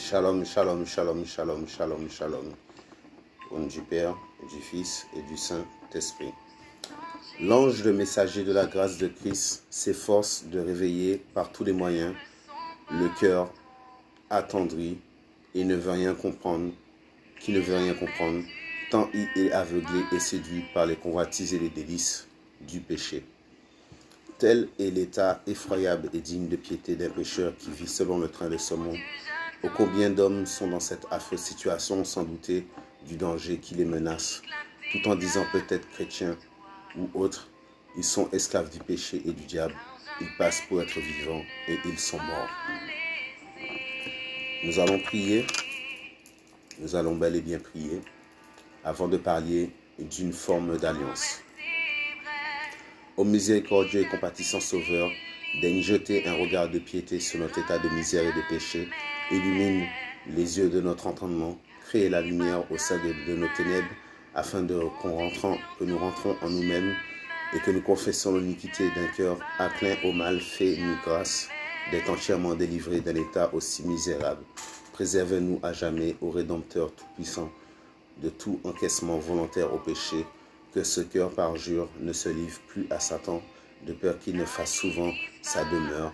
Shalom, shalom, shalom, shalom, shalom, shalom. Au nom du Père, du Fils et du Saint-Esprit. L'ange, le messager de la grâce de Christ, s'efforce de réveiller par tous les moyens le cœur attendri et ne veut rien comprendre, qui ne veut rien comprendre, tant il est aveuglé et séduit par les convoitises et les délices du péché. Tel est l'état effroyable et digne de piété d'un pécheur qui vit selon le train de ce monde. Ô combien d'hommes sont dans cette affreuse situation sans douter du danger qui les menace, tout en disant peut-être chrétiens ou autres, ils sont esclaves du péché et du diable, ils passent pour être vivants et ils sont morts. Nous allons prier, nous allons bel et bien prier, avant de parler d'une forme d'alliance. Ô miséricordieux et compatissant Sauveur, daigne jeter un regard de piété sur notre état de misère et de péché, illumine les yeux de notre entendement, crée la lumière au sein de nos ténèbres, afin que nous rentrons en nous-mêmes et que nous confessons l'iniquité d'un cœur inclin au mal, fais-nous grâce d'être entièrement délivrés d'un état aussi misérable. Préservez-nous à jamais, ô Rédempteur Tout-Puissant, de tout encaissement volontaire au péché, que ce cœur parjure ne se livre plus à Satan, de peur qu'il ne fasse souvent sa demeure,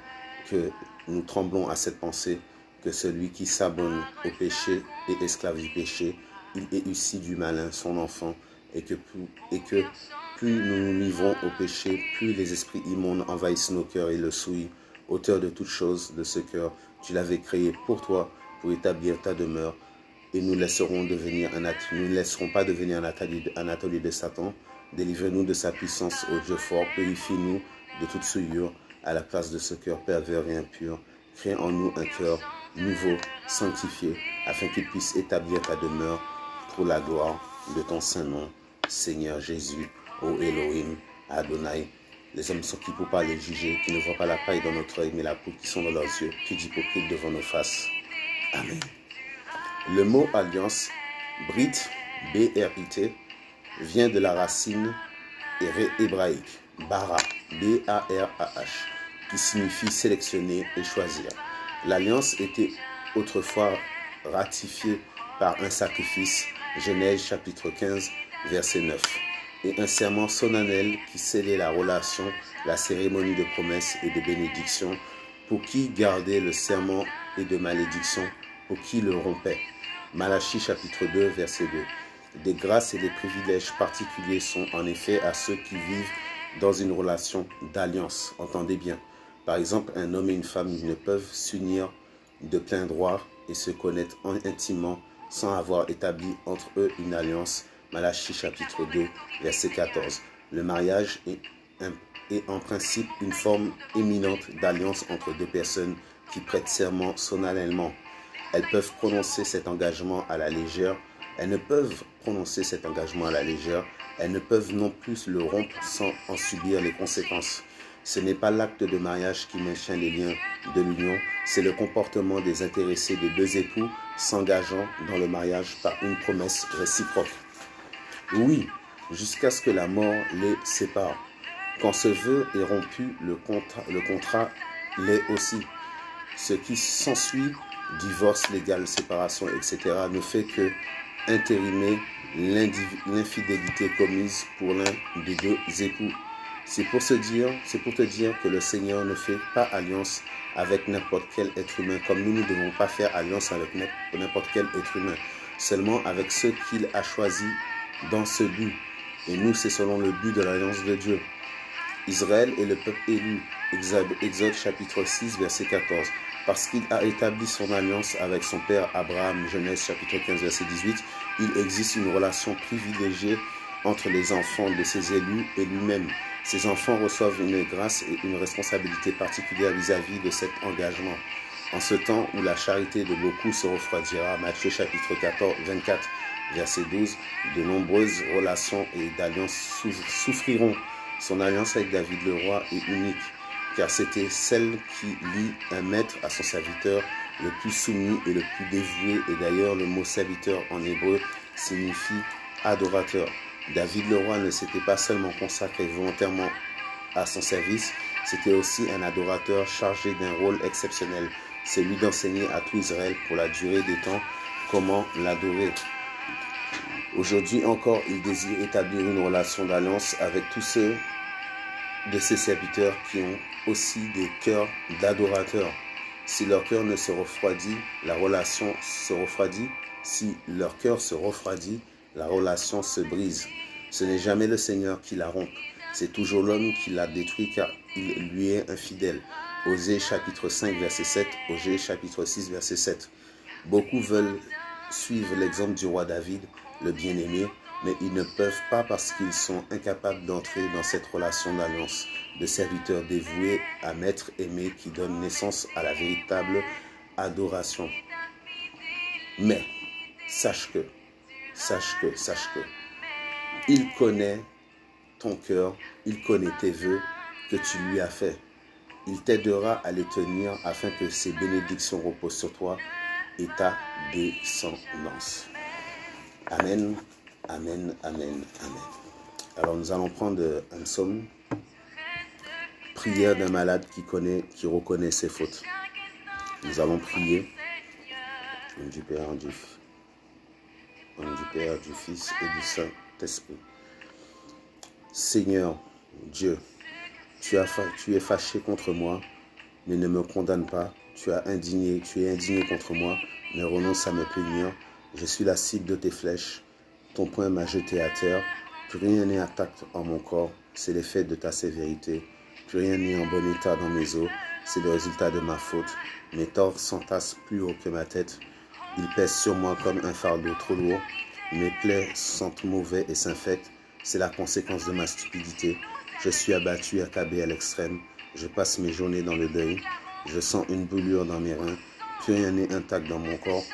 que nous tremblons à cette pensée, que celui qui s'abonne au péché est esclave du péché, il est issu du malin, son enfant, et que plus nous nous livrons au péché, plus les esprits immondes envahissent nos cœurs et le souillent. Auteur de toutes choses, de ce cœur, tu l'avais créé pour toi, pour établir ta demeure, et nous ne laisserons pas devenir un atelier de Satan. Délivrez-nous de sa puissance, ô Dieu fort, purifie-nous de toute souillure, à la place de ce cœur pervers et impur. Crée en nous un cœur nouveau, sanctifié, afin qu'il puisse établir ta demeure pour la gloire de ton saint nom, Seigneur Jésus, ô Elohim, Adonai. Les hommes sont qui pour pas les juger, qui ne voient pas la paille dans notre œil, mais la poudre qui sont dans leurs yeux, qui d'hypocrite devant nos faces. Amen. Le mot alliance, Brit, B-R-I-T, vient de la racine hébraïque, bara, B-A-R-A-H, qui signifie sélectionner et choisir. L'alliance était autrefois ratifiée par un sacrifice, Genèse chapitre 15, verset 9, et un serment solennel qui scellait la relation, la cérémonie de promesse et de bénédiction, pour qui gardait le serment et de malédiction, pour qui le rompait. Malachie chapitre 2, verset 2. Des grâces et des privilèges particuliers sont en effet à ceux qui vivent dans une relation d'alliance. Entendez bien. Par exemple, un homme et une femme ne peuvent s'unir de plein droit et se connaître intimement sans avoir établi entre eux une alliance. Malachie chapitre 2, verset 14. Le mariage est en principe une forme éminente d'alliance entre deux personnes qui prêtent serment solennellement. Elles peuvent prononcer cet engagement à la légère. Elles ne peuvent prononcer cet engagement à la légère. Elles ne peuvent non plus le rompre sans en subir les conséquences. Ce n'est pas l'acte de mariage qui maintient les liens de l'union, c'est le comportement des intéressés de deux époux s'engageant dans le mariage par une promesse réciproque. Oui, jusqu'à ce que la mort les sépare. Quand ce vœu est rompu, le contrat l'est aussi. Ce qui s'ensuit, divorce légal, séparation, etc., ne fait que intérimer l'infidélité commise pour l'un des deux époux. C'est pour te dire que le Seigneur ne fait pas alliance avec n'importe quel être humain, comme nous ne devons pas faire alliance avec n'importe quel être humain, seulement avec ceux qu'il a choisis dans ce but. Et nous, c'est selon le but de l'alliance de Dieu. Israël est le peuple élu, Exode chapitre 6, verset 14. Parce qu'il a établi son alliance avec son père Abraham, Genèse chapitre 15, verset 18, il existe une relation privilégiée entre les enfants de ses élus et lui-même. Ces enfants reçoivent une grâce et une responsabilité particulière vis-à-vis de cet engagement. En ce temps où la charité de beaucoup se refroidira, Matthieu chapitre 24, verset 12, de nombreuses relations et d'alliances souffriront. Son alliance avec David le roi est unique, car c'était celle qui lie un maître à son serviteur, le plus soumis et le plus dévoué. Et d'ailleurs, le mot serviteur en hébreu signifie adorateur. David le roi ne s'était pas seulement consacré volontairement à son service, C'était aussi un adorateur chargé d'un rôle exceptionnel, celui d'enseigner à tout Israël pour la durée des temps comment l'adorer. Aujourd'hui encore, il désire établir une relation d'alliance avec tous ceux de ses serviteurs qui ont aussi des cœurs d'adorateurs. Si leur cœur ne se refroidit, la relation se refroidit. Si leur cœur se refroidit, la relation se brise. Ce n'est jamais le Seigneur qui la rompt, c'est toujours l'homme qui la détruit car il lui est infidèle. Osée chapitre 5 verset 7, Osée chapitre 6 verset 7. Beaucoup veulent suivre l'exemple du roi David, le bien-aimé, mais ils ne peuvent pas parce qu'ils sont incapables d'entrer dans cette relation d'alliance, de serviteurs dévoués à maître aimé qui donne naissance à la véritable adoration. Mais, sache que, il connaît ton cœur, il connaît tes vœux que tu lui as faits. Il t'aidera à les tenir afin que ses bénédictions reposent sur toi et ta descendance. Amen, amen, amen, amen. Alors nous allons prendre un psaume, prière d'un malade qui reconnaît ses fautes. Nous allons prier au nom du Père, du Fils et du Saint-Esprit. Seigneur Dieu, tu es fâché contre moi, mais ne me condamne pas. Tu es indigné contre moi, mais renonce à me punir. Je suis la cible de tes flèches. Ton poing m'a jeté à terre. Plus rien n'est intact en mon corps. C'est l'effet de ta sévérité. Plus rien n'est en bon état dans mes os. C'est le résultat de ma faute. Mes torts s'entassent plus haut que ma tête. Ils pèsent sur moi comme un fardeau trop lourd. Mes plaies sentent mauvais et s'infectent. C'est la conséquence de ma stupidité. Je suis abattu, accablé à l'extrême. Je passe mes journées dans le deuil. Je sens une brûlure dans mes reins. Plus rien n'est intact dans mon corps.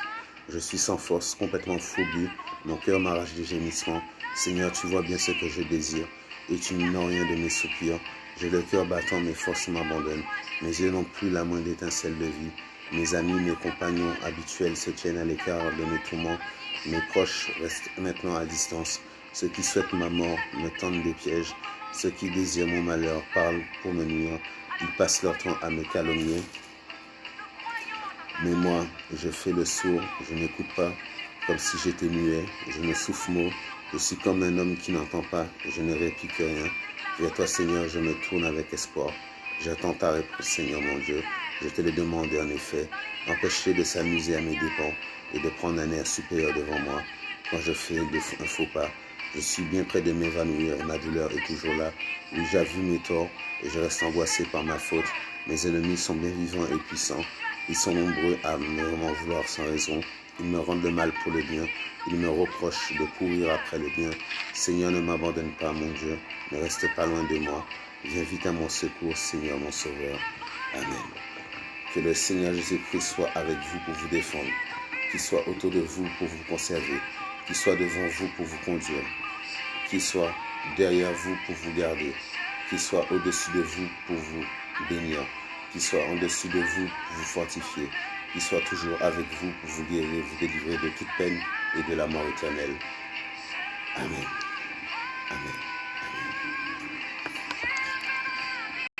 Je suis sans force, complètement fourbu. Mon cœur m'arrache des gémissements. Seigneur, tu vois bien ce que je désire. Et tu n'ignores rien de mes soupirs. J'ai le cœur battant, mes forces m'abandonnent. Mes yeux n'ont plus la moindre étincelle de vie. Mes amis, mes compagnons habituels se tiennent à l'écart de mes tourments. Mes proches restent maintenant à distance. Ceux qui souhaitent ma mort me tendent des pièges. Ceux qui désirent mon malheur parlent pour me nuire. Ils passent leur temps à me calomnier. Mais moi, je fais le sourd, je n'écoute pas, comme si j'étais muet, je ne souffle mot, je suis comme un homme qui n'entend pas, je ne réplique rien. Vers toi, Seigneur, je me tourne avec espoir. J'attends ta réponse, Seigneur mon Dieu. Je te le demande en effet. Empêche-les de s'amuser à mes dépens et de prendre un air supérieur devant moi. Quand je fais un faux pas, je suis bien près de m'évanouir et ma douleur est toujours là. Oui, j'avoue mes torts et je reste angoissé par ma faute. Mes ennemis sont bien vivants et puissants. Ils sont nombreux à m'en vouloir sans raison. Ils me rendent le mal pour le bien. Ils me reprochent de courir après le bien. Seigneur, ne m'abandonne pas, mon Dieu. Ne reste pas loin de moi. Viens vite à mon secours, Seigneur, mon Sauveur. Amen. Que le Seigneur Jésus-Christ soit avec vous pour vous défendre. Qu'il soit autour de vous pour vous conserver. Qu'il soit devant vous pour vous conduire. Qu'il soit derrière vous pour vous garder. Qu'il soit au-dessus de vous pour vous bénir. Qu'il soit en dessus de vous pour vous fortifier, qu'il soit toujours avec vous pour vous guérir, vous délivrer de toute peine et de la mort éternelle. Amen. Amen.